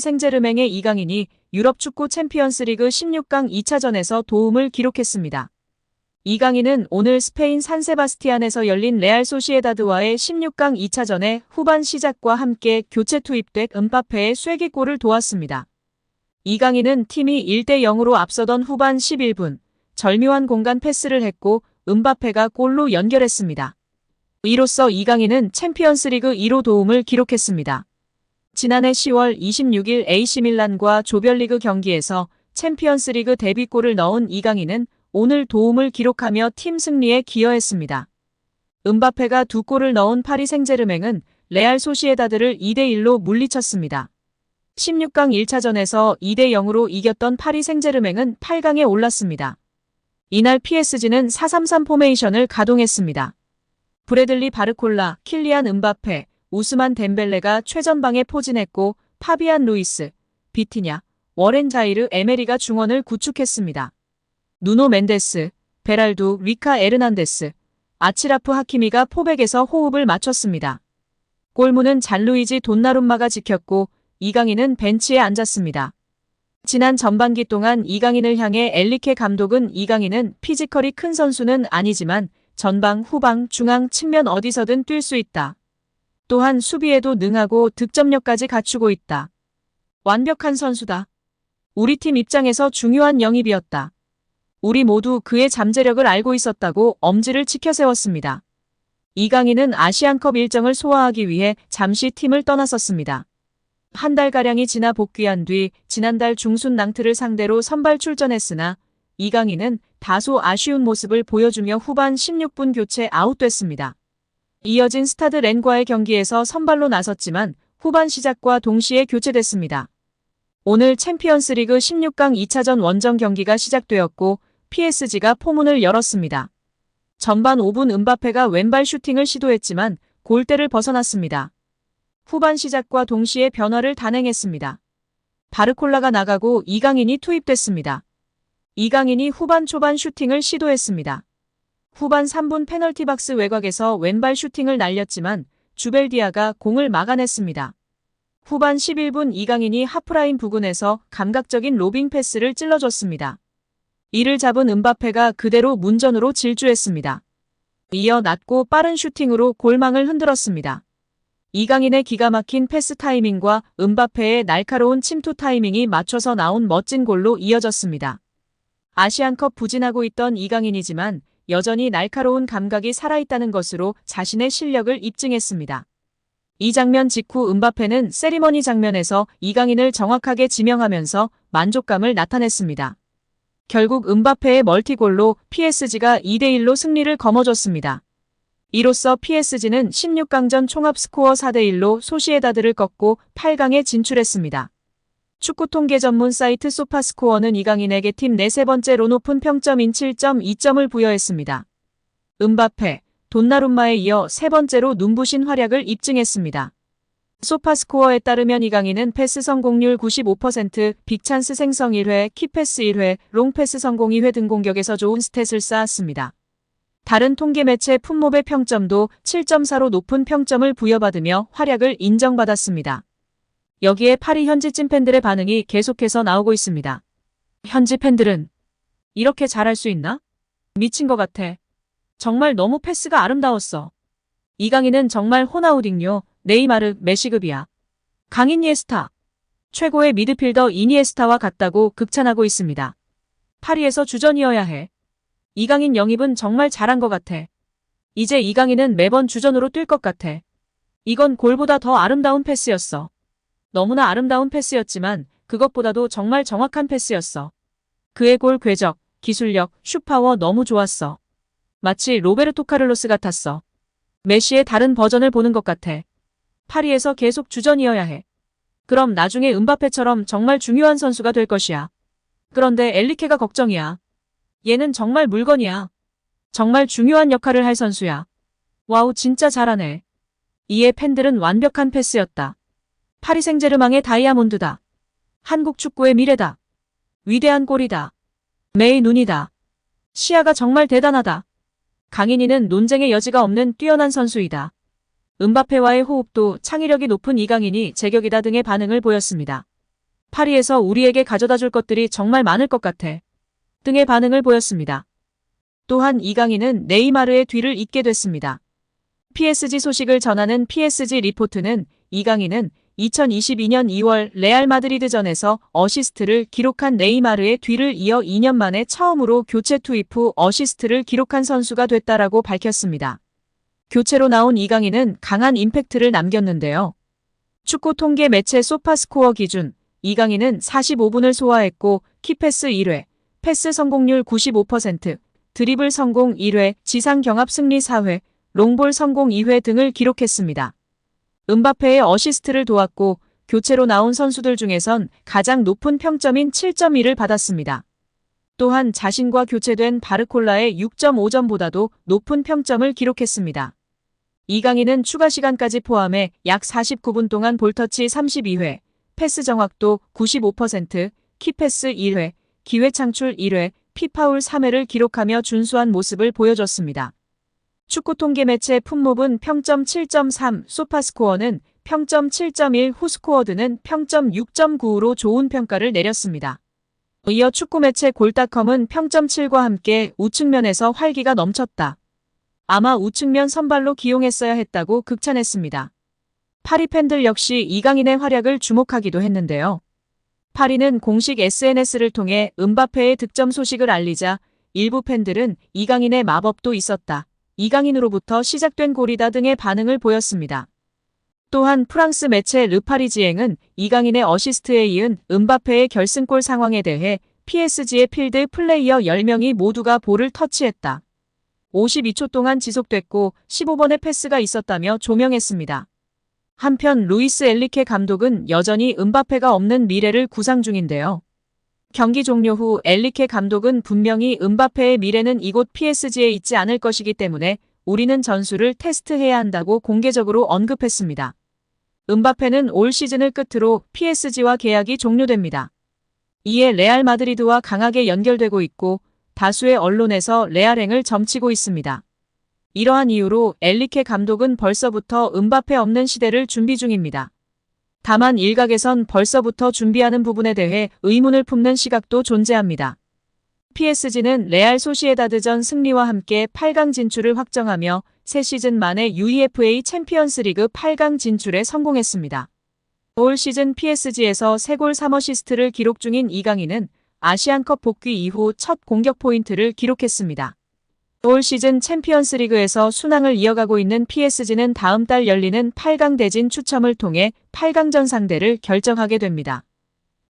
생제르맹의 이강인이 유럽 축구 챔피언스리그 16강 2차전에서 도움을 기록했습니다. 이강인은 오늘 스페인 산세바스티안에서 열린 레알 소시에다드와의 16강 2차전의 후반 시작과 함께 교체 투입된 음바페의 쐐기골을 도왔습니다. 이강인은 팀이 1대0으로 앞서던 후반 11분 절묘한 공간 패스를 했고 음바페가 골로 연결했습니다. 이로써 이강인은 챔피언스리그 2로 도움을 기록했습니다. 지난해 10월 26일 AC밀란과 조별리그 경기에서 챔피언스리그 데뷔골을 넣은 이강인은 오늘 도움을 기록하며 팀 승리에 기여했습니다. 음바페가 2골을 넣은 파리 생제르맹은 레알 소시에다드를 2대1로 물리쳤습니다. 16강 1차전에서 2대0으로 이겼던 파리 생제르맹은 8강에 올랐습니다. 이날 PSG는 4-3-3 포메이션을 가동했습니다. 브래들리 바르콜라, 킬리안 음바페, 우스만 덴벨레가 최전방에 포진했고 파비안 루이스, 비티냐, 워렌 자이르 에메리가 중원을 구축했습니다. 누노 멘데스, 베랄두, 리카 에르난데스, 아치라프 하키미가 포백에서 호흡을 맞췄습니다. 골문은 잔루이지 돈나룸마가 지켰고 이강인은 벤치에 앉았습니다. 지난 전반기 동안 이강인을 향해 엘리케 감독은 이강인은 피지컬이 큰 선수는 아니지만 전방, 후방, 중앙 측면 어디서든 뛸 수 있다. 또한 수비에도 능하고 득점력까지 갖추고 있다. 완벽한 선수다. 우리 팀 입장에서 중요한 영입이었다. 우리 모두 그의 잠재력을 알고 있었다고 엄지를 치켜세웠습니다. 이강인은 아시안컵 일정을 소화하기 위해 잠시 팀을 떠났었습니다. 한 달가량이 지나 복귀한 뒤 지난달 중순 낭트를 상대로 선발 출전했으나 이강인은 다소 아쉬운 모습을 보여주며 후반 16분 교체 아웃됐습니다. 이어진 스타드 렌과의 경기에서 선발로 나섰지만 후반 시작과 동시에 교체됐습니다. 오늘 챔피언스리그 16강 2차전 원정 경기가 시작되었고 PSG가 포문을 열었습니다. 전반 5분 음바페가 왼발 슈팅을 시도했지만 골대를 벗어났습니다. 후반 시작과 동시에 변화를 단행했습니다. 바르콜라가 나가고 이강인이 투입됐습니다. 이강인이 후반 초반 슈팅을 시도했습니다. 후반 3분 페널티 박스 외곽에서 왼발 슈팅을 날렸지만 주벨디아가 공을 막아냈습니다. 후반 11분 이강인이 하프라인 부근에서 감각적인 로빙 패스를 찔러줬습니다. 이를 잡은 음바페가 그대로 문전으로 질주했습니다. 이어 낮고 빠른 슈팅으로 골망을 흔들었습니다. 이강인의 기가 막힌 패스 타이밍과 음바페의 날카로운 침투 타이밍이 맞춰서 나온 멋진 골로 이어졌습니다. 아시안컵 부진하고 있던 이강인이지만 여전히 날카로운 감각이 살아있다는 것으로 자신의 실력을 입증했습니다. 이 장면 직후 음바페는 세리머니 장면에서 이강인을 정확하게 지명하면서 만족감을 나타냈습니다. 결국 음바페의 멀티골로 PSG가 2대1로 승리를 거머쥐었습니다. 이로써 PSG는 16강전 총합 스코어 4대1로 소시에다드를 꺾고 8강에 진출했습니다. 축구 통계 전문 사이트 소파스코어는 이강인에게 팀 내 세 번째로 높은 평점인 7.2점을 부여했습니다. 음바페, 돈나룸마에 이어 세 번째로 눈부신 활약을 입증했습니다. 소파스코어에 따르면 이강인은 패스 성공률 95%, 빅찬스 생성 1회, 키패스 1회, 롱패스 성공 2회 등 공격에서 좋은 스탯을 쌓았습니다. 다른 통계 매체 풋몹의 평점도 7.4로 높은 평점을 부여받으며 활약을 인정받았습니다. 여기에 파리 현지 찐팬들의 반응이 계속해서 나오고 있습니다. 현지 팬들은 이렇게 잘할 수 있나? 미친 것 같아. 정말 너무 패스가 아름다웠어. 이강인은 정말 호나우딩요, 네이마르, 메시급이야. 강이니에스타. 최고의 미드필더 이니에스타와 같다고 극찬하고 있습니다. 파리에서 주전이어야 해. 이강인 영입은 정말 잘한 것 같아. 이제 이강인은 매번 주전으로 뛸 것 같아. 이건 골보다 더 아름다운 패스였어. 너무나 아름다운 패스였지만 그것보다도 정말 정확한 패스였어. 그의 골 궤적, 기술력, 슛파워 너무 좋았어. 마치 로베르토 카를로스 같았어. 메시의 다른 버전을 보는 것 같아. 파리에서 계속 주전이어야 해. 그럼 나중에 음바페처럼 정말 중요한 선수가 될 것이야. 그런데 엘리케가 걱정이야. 얘는 정말 물건이야. 정말 중요한 역할을 할 선수야. 와우 진짜 잘하네. 이에 팬들은 완벽한 패스였다. 파리 생제르맹의 다이아몬드다. 한국 축구의 미래다. 위대한 골이다. 매의 눈이다. 시야가 정말 대단하다. 강인이는 논쟁의 여지가 없는 뛰어난 선수이다. 음바페와의 호흡도 창의력이 높은 이강인이 제격이다 등의 반응을 보였습니다. 파리에서 우리에게 가져다 줄 것들이 정말 많을 것 같아. 등의 반응을 보였습니다. 또한 이강인은 네이마르의 뒤를 잇게 됐습니다. PSG 소식을 전하는 PSG 리포트는 이강인은 2022년 2월 레알 마드리드전에서 어시스트를 기록한 네이마르의 뒤를 이어 2년 만에 처음으로 교체 투입 후 어시스트를 기록한 선수가 됐다라고 밝혔습니다. 교체로 나온 이강인은 강한 임팩트를 남겼는데요. 축구 통계 매체 소파스코어 기준 이강인은 45분을 소화했고 키패스 1회, 패스 성공률 95%, 드리블 성공 1회, 지상 경합 승리 4회, 롱볼 성공 2회 등을 기록했습니다. 음바페의 어시스트를 도왔고 교체로 나온 선수들 중에선 가장 높은 평점인 7.1을 받았습니다. 또한 자신과 교체된 바르콜라의 6.5점보다도 높은 평점을 기록했습니다. 이강인은 추가 시간까지 포함해 약 49분 동안 볼터치 32회, 패스 정확도 95%, 키패스 1회, 기회 창출 1회, 피파울 3회를 기록하며 준수한 모습을 보여줬습니다. 축구 통계 매체 풋몹은 평점 7.3, 소파스코어는 평점 7.1, 후스코어드는 평점 6.9로 좋은 평가를 내렸습니다. 이어 축구 매체 골닷컴은 평점 7과 함께 우측면에서 활기가 넘쳤다. 아마 우측면 선발로 기용했어야 했다고 극찬했습니다. 파리 팬들 역시 이강인의 활약을 주목하기도 했는데요. 파리는 공식 SNS를 통해 음바페의 득점 소식을 알리자 일부 팬들은 이강인의 마법도 있었다. 이강인으로부터 시작된 골이다 등의 반응을 보였습니다. 또한 프랑스 매체 르파리지앵은 이강인의 어시스트에 이은 음바페의 결승골 상황에 대해 PSG의 필드 플레이어 10명이 모두가 볼을 터치했다. 52초 동안 지속됐고 15번의 패스가 있었다며 조명했습니다. 한편 루이스 엘리케 감독은 여전히 음바페가 없는 미래를 구상 중인데요. 경기 종료 후 엘리케 감독은 분명히 음바페의 미래는 이곳 PSG에 있지 않을 것이기 때문에 우리는 전술을 테스트해야 한다고 공개적으로 언급했습니다. 음바페는 올 시즌을 끝으로 PSG와 계약이 종료됩니다. 이에 레알 마드리드와 강하게 연결되고 있고 다수의 언론에서 레알행을 점치고 있습니다. 이러한 이유로 엘리케 감독은 벌써부터 음바페 없는 시대를 준비 중입니다. 다만 일각에선 벌써부터 준비하는 부분에 대해 의문을 품는 시각도 존재합니다. PSG는 레알 소시에다드전 승리와 함께 8강 진출을 확정하며 새 시즌 만에 UEFA 챔피언스 리그 8강 진출에 성공했습니다. 올 시즌 PSG에서 3골 3어시스트를 기록 중인 이강인은 아시안컵 복귀 이후 첫 공격 포인트를 기록했습니다. 올 시즌 챔피언스 리그에서 순항을 이어가고 있는 PSG는 다음 달 열리는 8강 대진 추첨을 통해 8강전 상대를 결정하게 됩니다.